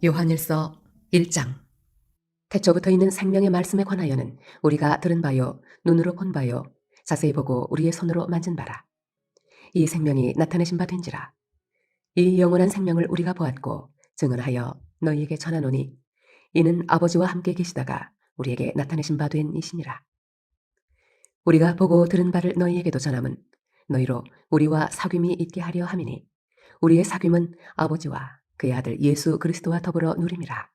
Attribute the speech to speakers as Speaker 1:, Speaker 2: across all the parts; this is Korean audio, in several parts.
Speaker 1: 요한일서 1장. 태초부터 있는 생명의 말씀에 관하여는 우리가 들은 바요, 눈으로 본 바요, 자세히 보고 우리의 손으로 만진 바라. 이 생명이 나타내신 바 된지라. 이 영원한 생명을 우리가 보았고 증언하여 너희에게 전하노니 이는 아버지와 함께 계시다가 우리에게 나타내신 바 된 이시니라. 우리가 보고 들은 바를 너희에게도 전함은 너희로 우리와 사귐이 있게 하려 함이니 우리의 사귐은 아버지와 그의 아들 예수 그리스도와 더불어 누림이라.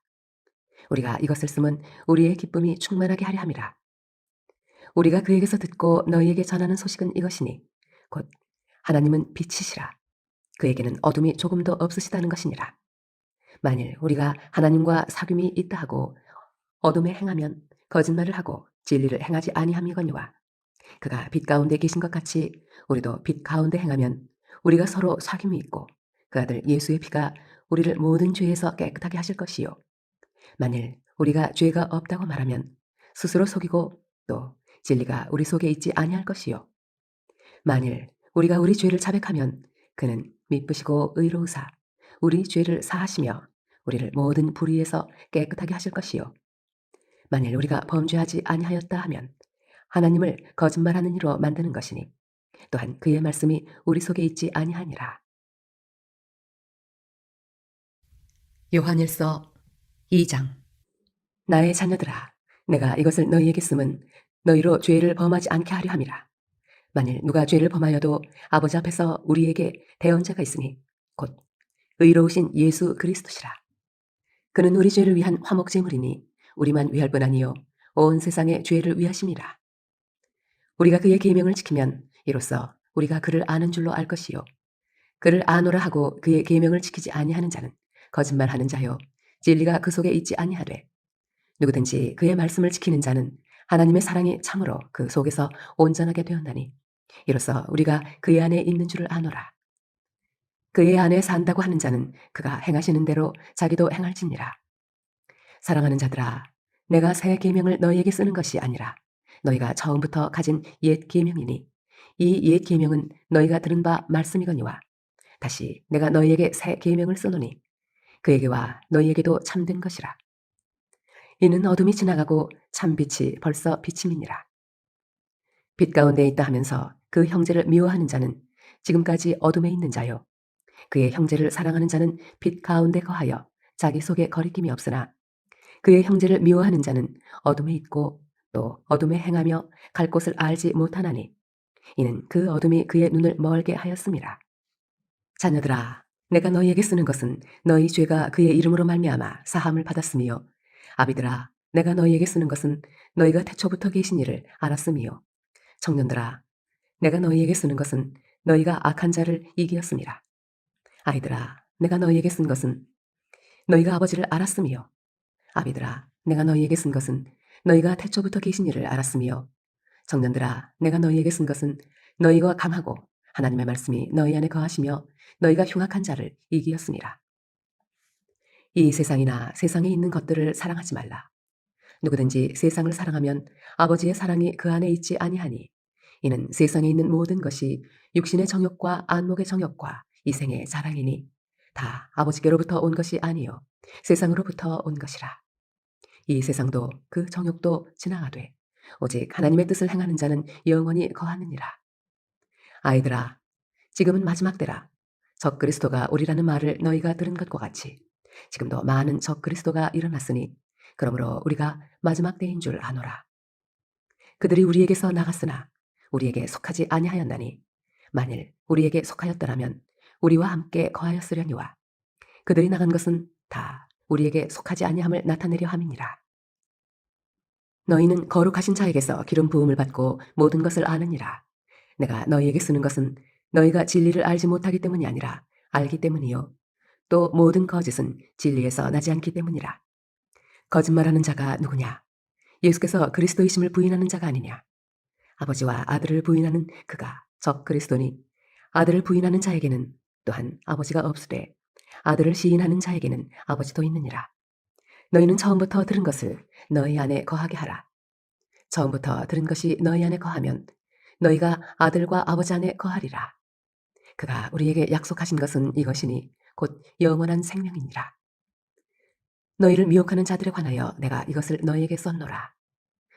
Speaker 1: 우리가 이것을 쓰면 우리의 기쁨이 충만하게 하려 함이라. 우리가 그에게서 듣고 너희에게 전하는 소식은 이것이니 곧 하나님은 빛이시라. 그에게는 어둠이 조금도 없으시다는 것이니라. 만일 우리가 하나님과 사귐이 있다 하고 어둠에 행하면 거짓말을 하고 진리를 행하지 아니함이거니와 그가 빛 가운데 계신 것 같이 우리도 빛 가운데 행하면 우리가 서로 사귐이 있고 그 아들 예수의 피가 우리를 모든 죄에서 깨끗하게 하실 것이요 만일 우리가 죄가 없다고 말하면 스스로 속이고 또 진리가 우리 속에 있지 아니할 것이요 만일 우리가 우리 죄를 자백하면 그는 미쁘시고 의로우사 우리 죄를 사하시며 우리를 모든 불의에서 깨끗하게 하실 것이요 만일 우리가 범죄하지 아니하였다 하면 하나님을 거짓말하는 이로 만드는 것이니 또한 그의 말씀이 우리 속에 있지 아니하니라. 요한일서 2장. 나의 자녀들아, 내가 이것을 너희에게 쓰면 너희로 죄를 범하지 않게 하려 함이라. 만일 누가 죄를 범하여도 아버지 앞에서 우리에게 대언자가 있으니 곧 의로우신 예수 그리스도시라. 그는 우리 죄를 위한 화목제물이니 우리만 위할 뿐 아니요 온 세상의 죄를 위하심이라. 우리가 그의 계명을 지키면 이로써 우리가 그를 아는 줄로 알 것이요 그를 아노라 하고 그의 계명을 지키지 아니하는 자는 거짓말하는 자요 진리가 그 속에 있지 아니하되 누구든지 그의 말씀을 지키는 자는 하나님의 사랑이 참으로 그 속에서 온전하게 되었나니 이로써 우리가 그의 안에 있는 줄을 아노라. 그의 안에 산다고 하는 자는 그가 행하시는 대로 자기도 행할지니라. 사랑하는 자들아, 내가 새 계명을 너희에게 쓰는 것이 아니라 너희가 처음부터 가진 옛 계명이니 이 옛 계명은 너희가 들은 바 말씀이거니와 다시 내가 너희에게 새 계명을 쓰노니 그에게와 너희에게도 참된 것이라. 이는 어둠이 지나가고 참빛이 벌써 비침이니라. 빛 가운데 있다 하면서 그 형제를 미워하는 자는 지금까지 어둠에 있는 자요. 그의 형제를 사랑하는 자는 빛 가운데 거하여 자기 속에 거리낌이 없으나 그의 형제를 미워하는 자는 어둠에 있고 또 어둠에 행하며 갈 곳을 알지 못하나니 이는 그 어둠이 그의 눈을 멀게 하였음이라. 자녀들아, 내가 너희에게 쓰는 것은 너희 죄가 그의 이름으로 말미암아 사함을 받았으며 아비들아, 내가 너희에게 쓰는 것은 너희가 태초부터 계신 이를 알았으며 청년들아, 내가 너희에게 쓰는 것은 너희가 악한 자를 이기었음이라. 아이들아, 내가 너희에게 쓴 것은 너희가 아버지를 알았으며 아비들아, 내가 너희에게 쓴 것은 너희가 태초부터 계신 이를 알았으며 청년들아, 내가 너희에게 쓴 것은 너희가 강하고 하나님의 말씀이 너희 안에 거하시며 너희가 흉악한 자를 이기었음이라. 이 세상이나 세상에 있는 것들을 사랑하지 말라. 누구든지 세상을 사랑하면 아버지의 사랑이 그 안에 있지 아니하니 이는 세상에 있는 모든 것이 육신의 정욕과 안목의 정욕과 이생의 자랑이니 다 아버지께로부터 온 것이 아니요 세상으로부터 온 것이라. 이 세상도 그 정욕도 지나가되 오직 하나님의 뜻을 행하는 자는 영원히 거하느니라. 아이들아, 지금은 마지막 때라. 적그리스도가 오리라는 말을 너희가 들은 것과 같이 지금도 많은 적그리스도가 일어났으니 그러므로 우리가 마지막 때인 줄 아노라. 그들이 우리에게서 나갔으나 우리에게 속하지 아니하였나니 만일 우리에게 속하였더라면 우리와 함께 거하였으려니와 그들이 나간 것은 다 우리에게 속하지 아니함을 나타내려 함이니라. 너희는 거룩하신 자에게서 기름 부음을 받고 모든 것을 아느니라. 내가 너희에게 쓰는 것은 너희가 진리를 알지 못하기 때문이 아니라 알기 때문이요 또 모든 거짓은 진리에서 나지 않기 때문이라. 거짓말하는 자가 누구냐? 예수께서 그리스도이심을 부인하는 자가 아니냐? 아버지와 아들을 부인하는 그가 적 그리스도니 아들을 부인하는 자에게는 또한 아버지가 없으되 아들을 시인하는 자에게는 아버지도 있느니라. 너희는 처음부터 들은 것을 너희 안에 거하게 하라. 처음부터 들은 것이 너희 안에 거하면 너희가 아들과 아버지 안에 거하리라. 그가 우리에게 약속하신 것은 이것이니 곧 영원한 생명이니라. 너희를 미혹하는 자들에 관하여 내가 이것을 너희에게 썼노라.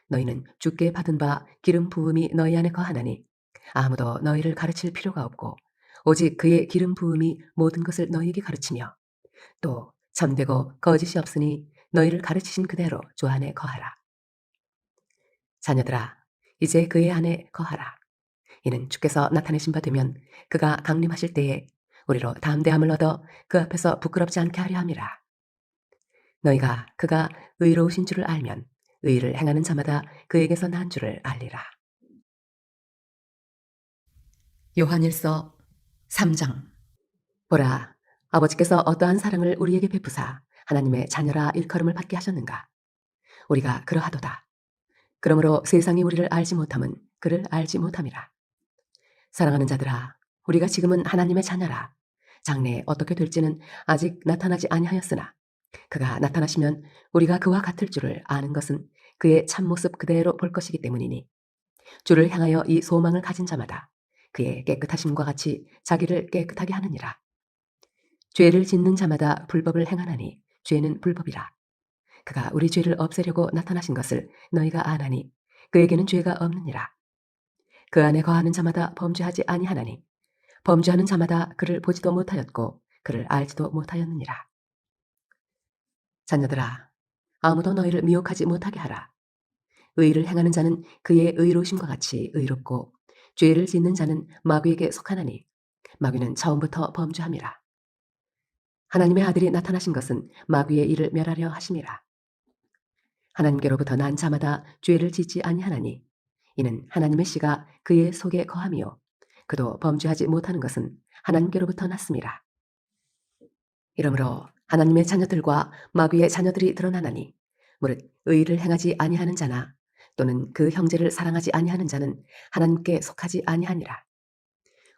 Speaker 1: 너희는 주께 받은 바 기름 부음이 너희 안에 거하나니 아무도 너희를 가르칠 필요가 없고 오직 그의 기름 부음이 모든 것을 너희에게 가르치며 또 참되고 거짓이 없으니 너희를 가르치신 그대로 주 안에 거하라. 자녀들아, 이제 그의 안에 거하라. 이는 주께서 나타내신 바 되면 그가 강림하실 때에 우리로 담대함을 얻어 그 앞에서 부끄럽지 않게 하려 함이라. 너희가 그가 의로우신 줄을 알면 의를 행하는 자마다 그에게서 난 줄을 알리라. 요한일서 3장. 보라, 아버지께서 어떠한 사랑을 우리에게 베푸사 하나님의 자녀라 일컬음을 받게 하셨는가. 우리가 그러하도다. 그러므로 세상이 우리를 알지 못함은 그를 알지 못함이라. 사랑하는 자들아, 우리가 지금은 하나님의 자녀라. 장래에 어떻게 될지는 아직 나타나지 아니하였으나 그가 나타나시면 우리가 그와 같을 줄을 아는 것은 그의 참모습 그대로 볼 것이기 때문이니 주를 향하여 이 소망을 가진 자마다 그의 깨끗하심과 같이 자기를 깨끗하게 하느니라. 죄를 짓는 자마다 불법을 행하나니 죄는 불법이라. 그가 우리 죄를 없애려고 나타나신 것을 너희가 아나니 그에게는 죄가 없느니라. 그 안에 거하는 자마다 범죄하지 아니하나니 범죄하는 자마다 그를 보지도 못하였고 그를 알지도 못하였느니라. 자녀들아, 아무도 너희를 미혹하지 못하게 하라. 의를 행하는 자는 그의 의로우심과 같이 의롭고 죄를 짓는 자는 마귀에게 속하나니 마귀는 처음부터 범죄함이라. 하나님의 아들이 나타나신 것은 마귀의 일을 멸하려 하심이라. 하나님께로부터 난 자마다 죄를 짓지 아니하나니 이는 하나님의 씨가 그의 속에 거함이요 그도 범죄하지 못하는 것은 하나님께로부터 났음이라. 이러므로 하나님의 자녀들과 마귀의 자녀들이 드러나나니 무릇 의를 행하지 아니하는 자나 또는 그 형제를 사랑하지 아니하는 자는 하나님께 속하지 아니하니라.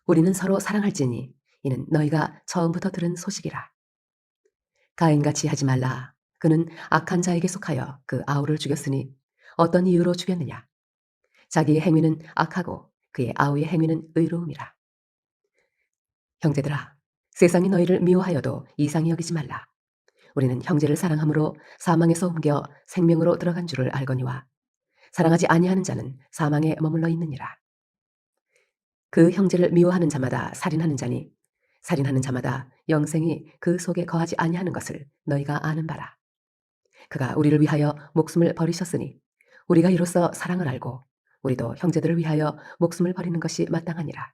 Speaker 1: 우리는 서로 사랑할지니 이는 너희가 처음부터 들은 소식이라. 가인같이 하지 말라. 그는 악한 자에게 속하여 그 아우를 죽였으니 어떤 이유로 죽였느냐. 자기의 행위는 악하고 그의 아우의 행위는 의로움이라. 형제들아, 세상이 너희를 미워하여도 이상히 여기지 말라. 우리는 형제를 사랑함으로 사망에서 옮겨 생명으로 들어간 줄을 알거니와 사랑하지 아니하는 자는 사망에 머물러 있느니라. 그 형제를 미워하는 자마다 살인하는 자니 살인하는 자마다 영생이 그 속에 거하지 아니하는 것을 너희가 아는 바라. 그가 우리를 위하여 목숨을 버리셨으니 우리가 이로써 사랑을 알고 우리도 형제들을 위하여 목숨을 버리는 것이 마땅하니라.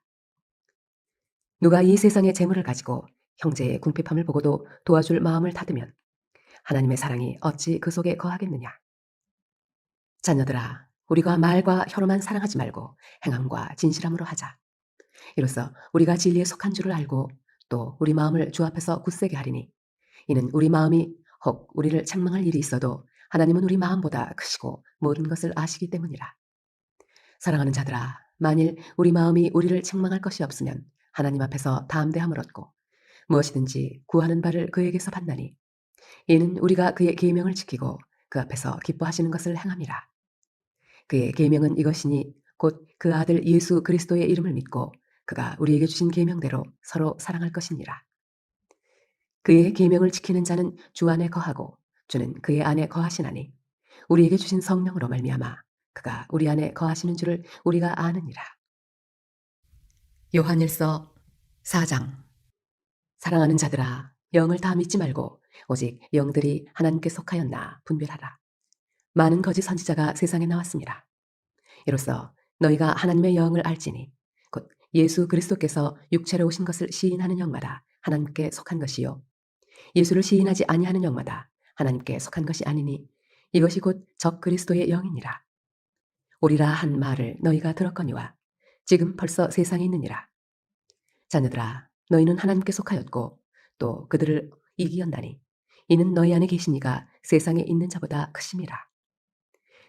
Speaker 1: 누가 이 세상의 재물을 가지고 형제의 궁핍함을 보고도 도와줄 마음을 닫으면 하나님의 사랑이 어찌 그 속에 거하겠느냐. 자녀들아, 우리가 말과 혀로만 사랑하지 말고 행함과 진실함으로 하자. 이로써 우리가 진리에 속한 줄을 알고 또 우리 마음을 주 앞에서 굳세게 하리니 이는 우리 마음이 혹 우리를 책망할 일이 있어도 하나님은 우리 마음보다 크시고 모든 것을 아시기 때문이라. 사랑하는 자들아, 만일 우리 마음이 우리를 책망할 것이 없으면 하나님 앞에서 담대함을 얻고 무엇이든지 구하는 바를 그에게서 받나니 이는 우리가 그의 계명을 지키고 그 앞에서 기뻐하시는 것을 행함이라. 그의 계명은 이것이니 곧 그 아들 예수 그리스도의 이름을 믿고 그가 우리에게 주신 계명대로 서로 사랑할 것이니라. 그의 계명을 지키는 자는 주 안에 거하고 주는 그의 안에 거하시나니 우리에게 주신 성령으로 말미암아 그가 우리 안에 거하시는 줄을 우리가 아느니라. 요한일서 4장. 사랑하는 자들아, 영을 다 믿지 말고 오직 영들이 하나님께 속하였나 분별하라. 많은 거짓 선지자가 세상에 나왔습니다. 이로써 너희가 하나님의 영을 알지니 곧 예수 그리스도께서 육체로 오신 것을 시인하는 영마다 하나님께 속한 것이요 예수를 시인하지 아니하는 영마다 하나님께 속한 것이 아니니 이것이 곧 적 그리스도의 영이니라. 오리라 한 말을 너희가 들었거니와 지금 벌써 세상에 있느니라. 자녀들아, 너희는 하나님께 속하였고 또 그들을 이기었나니 이는 너희 안에 계신 이가 세상에 있는 자보다 크심이라.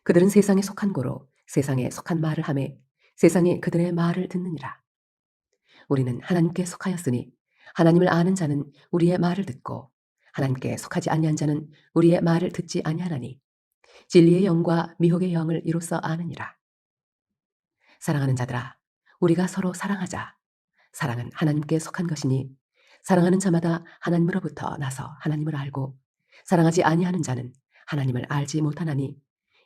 Speaker 1: 그들은 세상에 속한 고로 세상에 속한 말을 하매 세상이 그들의 말을 듣느니라. 우리는 하나님께 속하였으니 하나님을 아는 자는 우리의 말을 듣고 하나님께 속하지 아니한 자는 우리의 말을 듣지 아니하나니 진리의 영과 미혹의 영을 이로써 아느니라. 사랑하는 자들아, 우리가 서로 사랑하자. 사랑은 하나님께 속한 것이니 사랑하는 자마다 하나님으로부터 나서 하나님을 알고 사랑하지 아니하는 자는 하나님을 알지 못하나니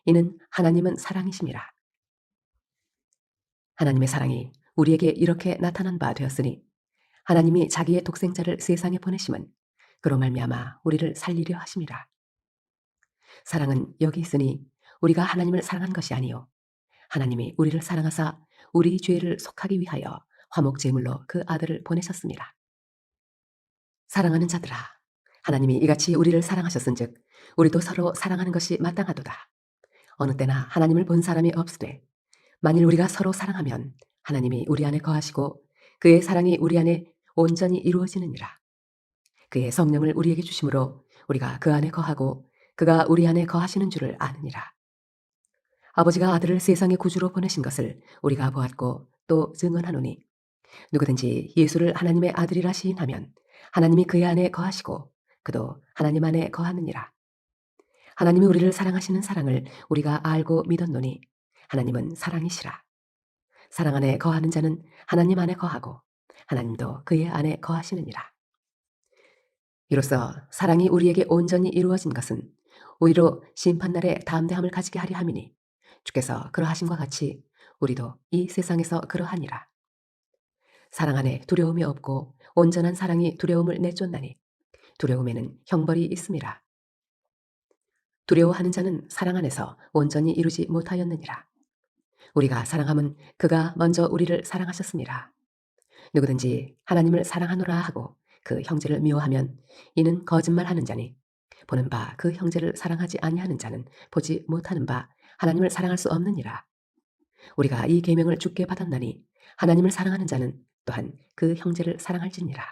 Speaker 1: 이는 하나님은 사랑이심이라. 하나님의 사랑이 우리에게 이렇게 나타난 바 되었으니 하나님이 자기의 독생자를 세상에 보내심은 그로 말미암아 우리를 살리려 하심이라. 사랑은 여기 있으니 우리가 하나님을 사랑한 것이 아니요 하나님이 우리를 사랑하사 우리 죄를 속하기 위하여 화목 제물로 그 아들을 보내셨습니다. 사랑하는 자들아, 하나님이 이같이 우리를 사랑하셨은즉 우리도 서로 사랑하는 것이 마땅하도다. 어느 때나 하나님을 본 사람이 없으되 만일 우리가 서로 사랑하면 하나님이 우리 안에 거하시고 그의 사랑이 우리 안에 온전히 이루어지느니라. 그의 성령을 우리에게 주심으로 우리가 그 안에 거하고 그가 우리 안에 거하시는 줄을 아느니라. 아버지가 아들을 세상의 구주로 보내신 것을 우리가 보았고 또 증언하노니 누구든지 예수를 하나님의 아들이라 시인하면 하나님이 그의 안에 거하시고 그도 하나님 안에 거하느니라. 하나님이 우리를 사랑하시는 사랑을 우리가 알고 믿었노니 하나님은 사랑이시라. 사랑 안에 거하는 자는 하나님 안에 거하고 하나님도 그의 안에 거하시느니라. 이로써 사랑이 우리에게 온전히 이루어진 것은 오히려 심판날에 담대함을 가지게 하려 함이니 주께서 그러하심과 같이 우리도 이 세상에서 그러하니라. 사랑 안에 두려움이 없고 온전한 사랑이 두려움을 내쫓나니 두려움에는 형벌이 있음이라. 두려워하는 자는 사랑 안에서 온전히 이루지 못하였느니라. 우리가 사랑함은 그가 먼저 우리를 사랑하셨습니다. 누구든지 하나님을 사랑하노라 하고 그 형제를 미워하면 이는 거짓말하는 자니 보는 바 그 형제를 사랑하지 아니하는 자는 보지 못하는 바 하나님을 사랑할 수 없느니라. 우리가 이 계명을 주께 받았나니 하나님을 사랑하는 자는 또한 그 형제를 사랑할지니라.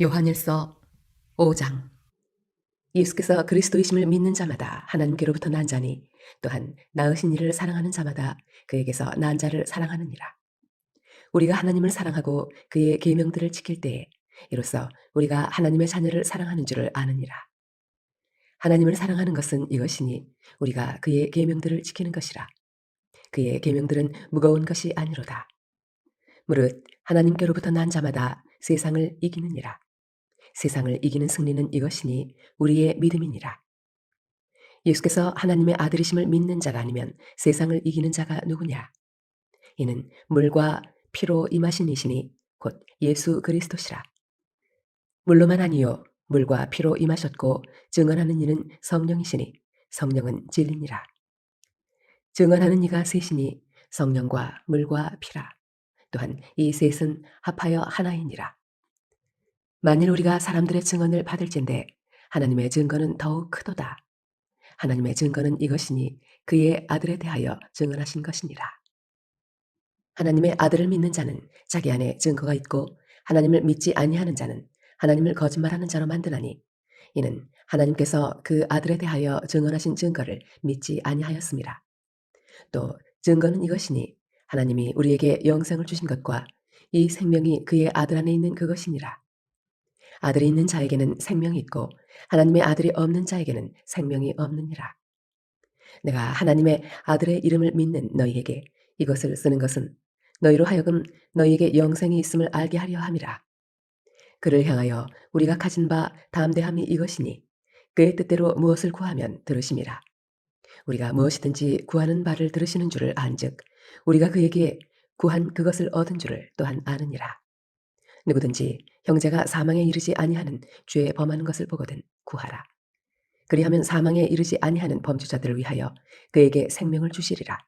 Speaker 1: 요한일서 5장. 예수께서 그리스도이심을 믿는 자마다 하나님께로부터 난 자니 또한 낳으신 이를 사랑하는 자마다 그에게서 난 자를 사랑하느니라. 우리가 하나님을 사랑하고 그의 계명들을 지킬 때에 이로써 우리가 하나님의 자녀를 사랑하는 줄을 아느니라. 하나님을 사랑하는 것은 이것이니 우리가 그의 계명들을 지키는 것이라. 그의 계명들은 무거운 것이 아니로다. 무릇 하나님께로부터 난 자마다 세상을 이기느니라. 세상을 이기는 승리는 이것이니 우리의 믿음이니라. 예수께서 하나님의 아들이심을 믿는 자가 아니면 세상을 이기는 자가 누구냐? 이는 물과 피로 임하신 이시니 곧 예수 그리스도시라. 물로만 아니요 물과 피로 임하셨고 증언하는 이는 성령이시니 성령은 진리니라. 증언하는 이가 셋이니 성령과 물과 피라. 또한 이 셋은 합하여 하나이니라. 만일 우리가 사람들의 증언을 받을진대 하나님의 증거는 더욱 크도다. 하나님의 증거는 이것이니 그의 아들에 대하여 증언하신 것이니라. 하나님의 아들을 믿는 자는 자기 안에 증거가 있고 하나님을 믿지 아니하는 자는 하나님을 거짓말하는 자로 만드나니 이는 하나님께서 그 아들에 대하여 증언하신 증거를 믿지 아니하였습니다. 또 증거는 이것이니 하나님이 우리에게 영생을 주신 것과 이 생명이 그의 아들 안에 있는 그것이니라. 아들이 있는 자에게는 생명이 있고 하나님의 아들이 없는 자에게는 생명이 없느니라. 내가 하나님의 아들의 이름을 믿는 너희에게 이것을 쓰는 것은 너희로 하여금 너희에게 영생이 있음을 알게 하려 함이라. 그를 향하여 우리가 가진 바 담대함이 이것이니 그의 뜻대로 무엇을 구하면 들으심이라. 우리가 무엇이든지 구하는 바를 들으시는 줄을 안즉 우리가 그에게 구한 그것을 얻은 줄을 또한 아느니라. 누구든지 형제가 사망에 이르지 아니하는 죄에 범하는 것을 보거든 구하라. 그리하면 사망에 이르지 아니하는 범죄자들을 위하여 그에게 생명을 주시리라.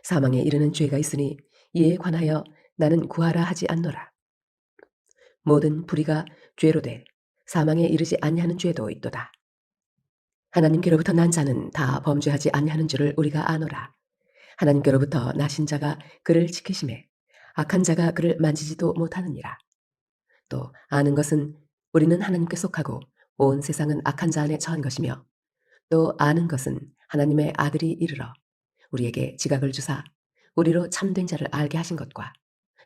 Speaker 1: 사망에 이르는 죄가 있으니 이에 관하여 나는 구하라 하지 않노라. 모든 불의가 죄로 돼 사망에 이르지 아니하는 죄도 있도다. 하나님께로부터 난 자는 다 범죄하지 아니하는 줄을 우리가 아노라. 하나님께로부터 나신 자가 그를 지키심에 악한 자가 그를 만지지도 못하느니라. 또 아는 것은 우리는 하나님께 속하고 온 세상은 악한 자 안에 처한 것이며 또 아는 것은 하나님의 아들이 이르러 우리에게 지각을 주사 우리로 참된 자를 알게 하신 것과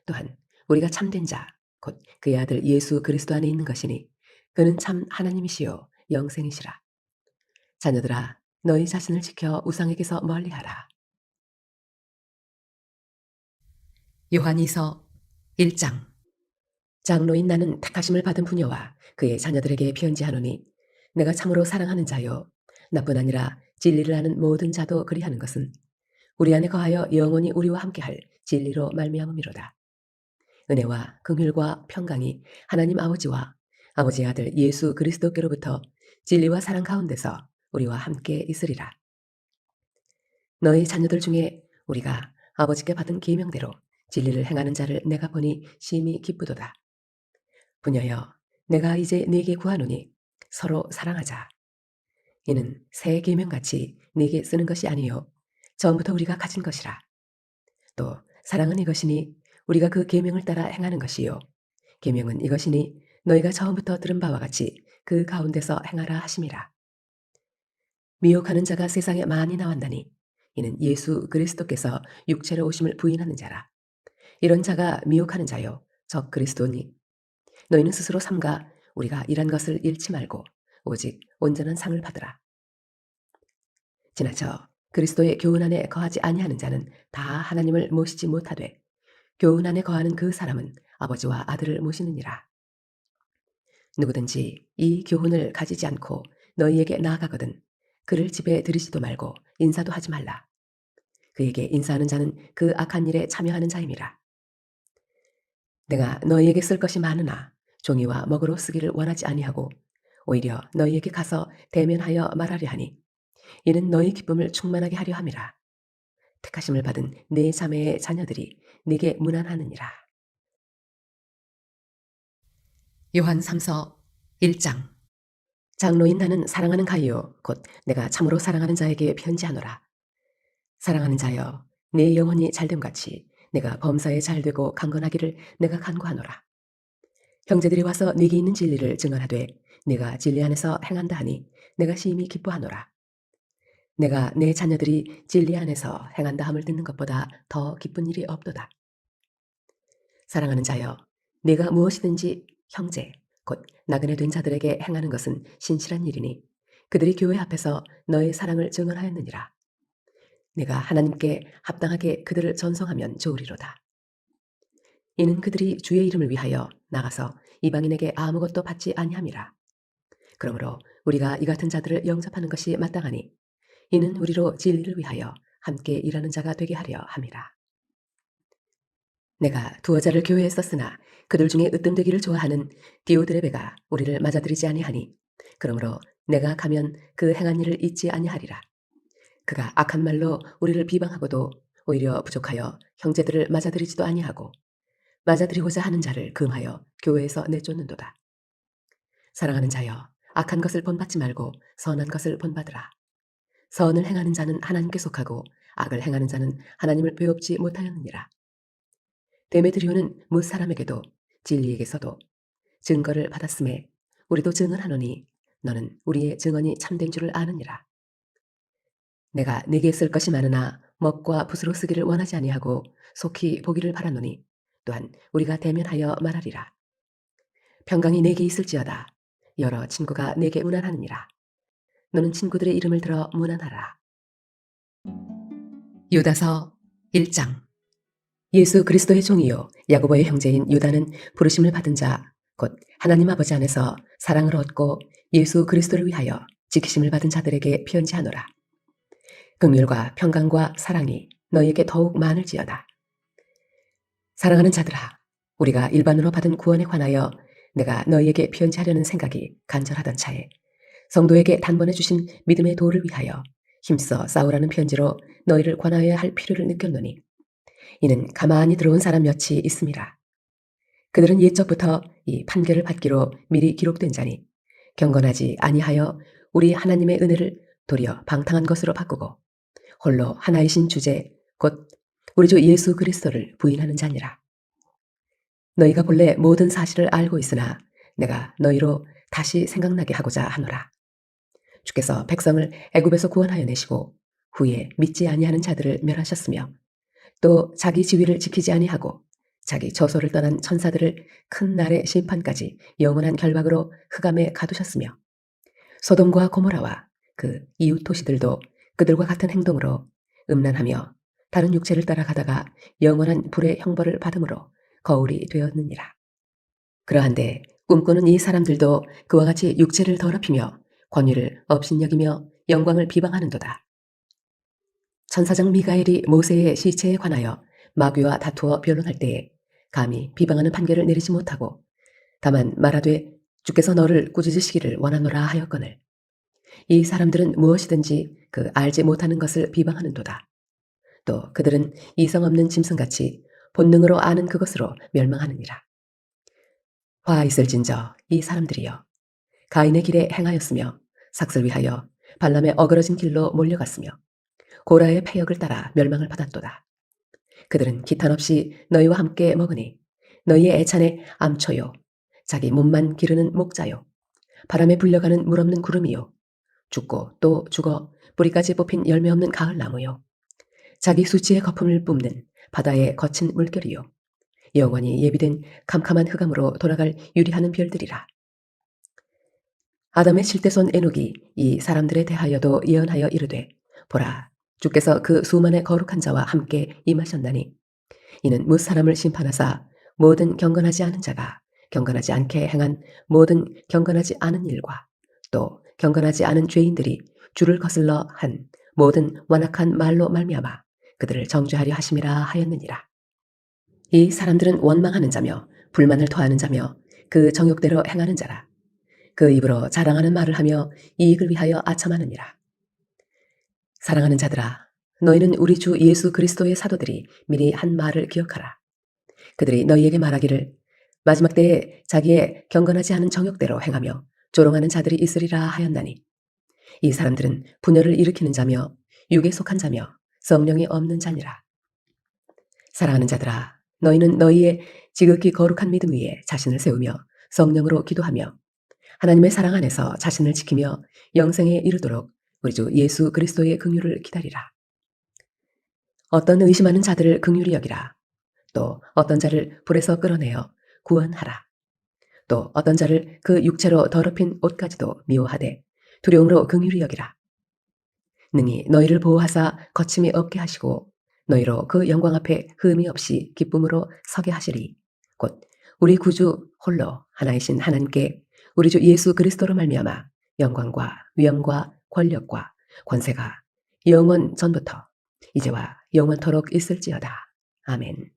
Speaker 1: 또한 우리가 참된 자 곧 그의 아들 예수 그리스도 안에 있는 것이니 그는 참 하나님이시요 영생이시라. 자녀들아 너희 자신을 지켜 우상에게서 멀리하라. 요한이서 1장. 장로인 나는 택하심을 받은 부녀와 그의 자녀들에게 편지하노니 내가 참으로 사랑하는 자요 나뿐 아니라 진리를 아는 모든 자도 그리하는 것은 우리 안에 거하여 영원히 우리와 함께할 진리로 말미암음이로다. 은혜와 긍휼과 평강이 하나님 아버지와 아버지의 아들 예수 그리스도께로부터 진리와 사랑 가운데서 우리와 함께 있으리라. 너희 자녀들 중에 우리가 아버지께 받은 계명대로 진리를 행하는 자를 내가 보니 심히 기쁘도다. 부녀여, 내가 이제 네게 구하노니 서로 사랑하자. 이는 새 계명같이 네게 쓰는 것이 아니요 처음부터 우리가 가진 것이라. 또 사랑은 이것이니 우리가 그 계명을 따라 행하는 것이요 계명은 이것이니 너희가 처음부터 들은 바와 같이 그 가운데서 행하라 하심이라. 미혹하는 자가 세상에 많이 나왔나니 이는 예수 그리스도께서 육체로 오심을 부인하는 자라. 이런 자가 미혹하는 자요 적 그리스도니 너희는 스스로 삼가 우리가 일한 것을 잃지 말고 오직 온전한 상을 받으라. 지나쳐 그리스도의 교훈 안에 거하지 아니하는 자는 다 하나님을 모시지 못하되 교훈 안에 거하는 그 사람은 아버지와 아들을 모시느니라. 누구든지 이 교훈을 가지지 않고 너희에게 나아가거든 그를 집에 들이지도 말고 인사도 하지 말라. 그에게 인사하는 자는 그 악한 일에 참여하는 자임이라. 내가 너희에게 쓸 것이 많으나 종이와 먹으로 쓰기를 원하지 아니하고 오히려 너희에게 가서 대면하여 말하려 하니 이는 너희 기쁨을 충만하게 하려 함이라. 택하심을 받은 네 자매의 자녀들이 네게 문안하느니라. 요한 3서 1장. 장로인 나는 사랑하는 가이요 곧 내가 참으로 사랑하는 자에게 편지하노라. 사랑하는 자여, 내 영혼이 잘됨같이 내가 범사에 잘되고 강건하기를 내가 간구하노라. 형제들이 와서 네게 있는 진리를 증언하되 내가 진리 안에서 행한다 하니 내가 심히 기뻐하노라. 내가 내 자녀들이 진리 안에서 행한다 함을 듣는 것보다 더 기쁜 일이 없도다. 사랑하는 자여, 네가 무엇이든지 형제, 곧 나그네 된 자들에게 행하는 것은 신실한 일이니 그들이 교회 앞에서 너의 사랑을 증언하였느니라. 내가 하나님께 합당하게 그들을 전송하면 좋으리로다. 이는 그들이 주의 이름을 위하여 나가서 이방인에게 아무것도 받지 아니함이라. 그러므로 우리가 이 같은 자들을 영접하는 것이 마땅하니 이는 우리로 진리를 위하여 함께 일하는 자가 되게 하려 함이라. 내가 두어 자를 교회에 썼으나 그들 중에 으뜸되기를 좋아하는 디오드레베가 우리를 맞아들이지 아니하니 그러므로 내가 가면 그 행한 일을 잊지 아니하리라. 그가 악한 말로 우리를 비방하고도 오히려 부족하여 형제들을 맞아들이지도 아니하고 맞아들이고자 하는 자를 금하여 교회에서 내쫓는도다. 사랑하는 자여, 악한 것을 본받지 말고 선한 것을 본받으라. 선을 행하는 자는 하나님께 속하고 악을 행하는 자는 하나님을 배웁지 못하였느니라. 데메드리오는 뭇 사람에게도 진리에게서도 증거를 받았음에 우리도 증언하노니 너는 우리의 증언이 참된 줄을 아느니라. 내가 네게 쓸 것이 많으나 먹과 붓으로 쓰기를 원하지 아니하고 속히 보기를 바라노니 또한 우리가 대면하여 말하리라. 평강이 내게 있을지어다. 여러 친구가 내게 문안하느니라. 너는 친구들의 이름을 들어 문안하라. 유다서 1장. 예수 그리스도의 종이요 야고보의 형제인 유다는 부르심을 받은 자 곧 하나님 아버지 안에서 사랑을 얻고 예수 그리스도를 위하여 지키심을 받은 자들에게 편지하노라. 긍휼과 평강과 사랑이 너희에게 더욱 많을지어다. 사랑하는 자들아, 우리가 일반으로 받은 구원에 관하여 내가 너희에게 편지하려는 생각이 간절하던 차에 성도에게 단번에 주신 믿음의 도를 위하여 힘써 싸우라는 편지로 너희를 권하여야 할 필요를 느꼈노니 이는 가만히 들어온 사람 몇이 있음이라. 그들은 옛적부터 이 판결을 받기로 미리 기록된 자니 경건하지 아니하여 우리 하나님의 은혜를 도리어 방탕한 것으로 바꾸고 홀로 하나이신 주제 곧 우리 주 예수 그리스도를 부인하는 자니라. 너희가 본래 모든 사실을 알고 있으나 내가 너희로 다시 생각나게 하고자 하노라. 주께서 백성을 애굽에서 구원하여 내시고 후에 믿지 아니하는 자들을 멸하셨으며 또 자기 지위를 지키지 아니하고 자기 저소를 떠난 천사들을 큰 날의 심판까지 영원한 결박으로 흑암에 가두셨으며 소돔과 고모라와 그 이웃 도시들도 그들과 같은 행동으로 음란하며 다른 육체를 따라가다가 영원한 불의 형벌을 받음으로 거울이 되었느니라. 그러한데 꿈꾸는 이 사람들도 그와 같이 육체를 더럽히며 권위를 업신여기며 영광을 비방하는도다. 천사장 미가엘이 모세의 시체에 관하여 마귀와 다투어 변론할 때에 감히 비방하는 판결을 내리지 못하고 다만 말하되 주께서 너를 꾸짖으시기를 원하노라 하였거늘 이 사람들은 무엇이든지 그 알지 못하는 것을 비방하는도다. 또 그들은 이성 없는 짐승같이 본능으로 아는 그것으로 멸망하느니라. 화 있을진저 이 사람들이여 가인의 길에 행하였으며 삭슬 위하여 발람의 어그러진 길로 몰려갔으며 고라의 패역을 따라 멸망을 받았도다. 그들은 기탄 없이 너희와 함께 먹으니 너희의 애찬에 암초요 자기 몸만 기르는 목자요 바람에 불려가는 물 없는 구름이요 죽고 또 죽어 뿌리까지 뽑힌 열매 없는 가을 나무요 자기 수치의 거품을 뿜는 바다의 거친 물결이요 영원히 예비된 캄캄한 흑암으로 돌아갈 유리하는 별들이라. 아담의 7대손 에녹이 이 사람들에 대하여도 예언하여 이르되 보라 주께서 그 수만의 거룩한 자와 함께 임하셨나니 이는 뭇 사람을 심판하사 모든 경건하지 않은 자가 경건하지 않게 행한 모든 경건하지 않은 일과 또 경건하지 않은 죄인들이 주를 거슬러 한 모든 완악한 말로 말미암아 그들을 정죄하려 하심이라 하였느니라. 이 사람들은 원망하는 자며 불만을 토하는 자며 그 정욕대로 행하는 자라. 그 입으로 자랑하는 말을 하며 이익을 위하여 아첨하느니라. 사랑하는 자들아 너희는 우리 주 예수 그리스도의 사도들이 미리 한 말을 기억하라. 그들이 너희에게 말하기를 마지막 때에 자기의 경건하지 않은 정욕대로 행하며 조롱하는 자들이 있으리라 하였나니 이 사람들은 분열을 일으키는 자며 육에 속한 자며 성령이 없는 자니라. 사랑하는 자들아 너희는 너희의 지극히 거룩한 믿음 위에 자신을 세우며 성령으로 기도하며 하나님의 사랑 안에서 자신을 지키며 영생에 이르도록 우리 주 예수 그리스도의 긍휼을 기다리라. 어떤 의심하는 자들을 긍휼히 여기라. 또 어떤 자를 불에서 끌어내어 구원하라. 또 어떤 자를 그 육체로 더럽힌 옷까지도 미워하되 두려움으로 긍휼히 여기라. 능히 너희를 보호하사 거침이 없게 하시고 너희로 그 영광 앞에 흠이 없이 기쁨으로 서게 하시리. 곧 우리 구주 홀로 하나이신 하나님께 우리 주 예수 그리스도로 말미암아 영광과 위엄과 권력과 권세가 영원 전부터 이제와 영원토록 있을지어다. 아멘.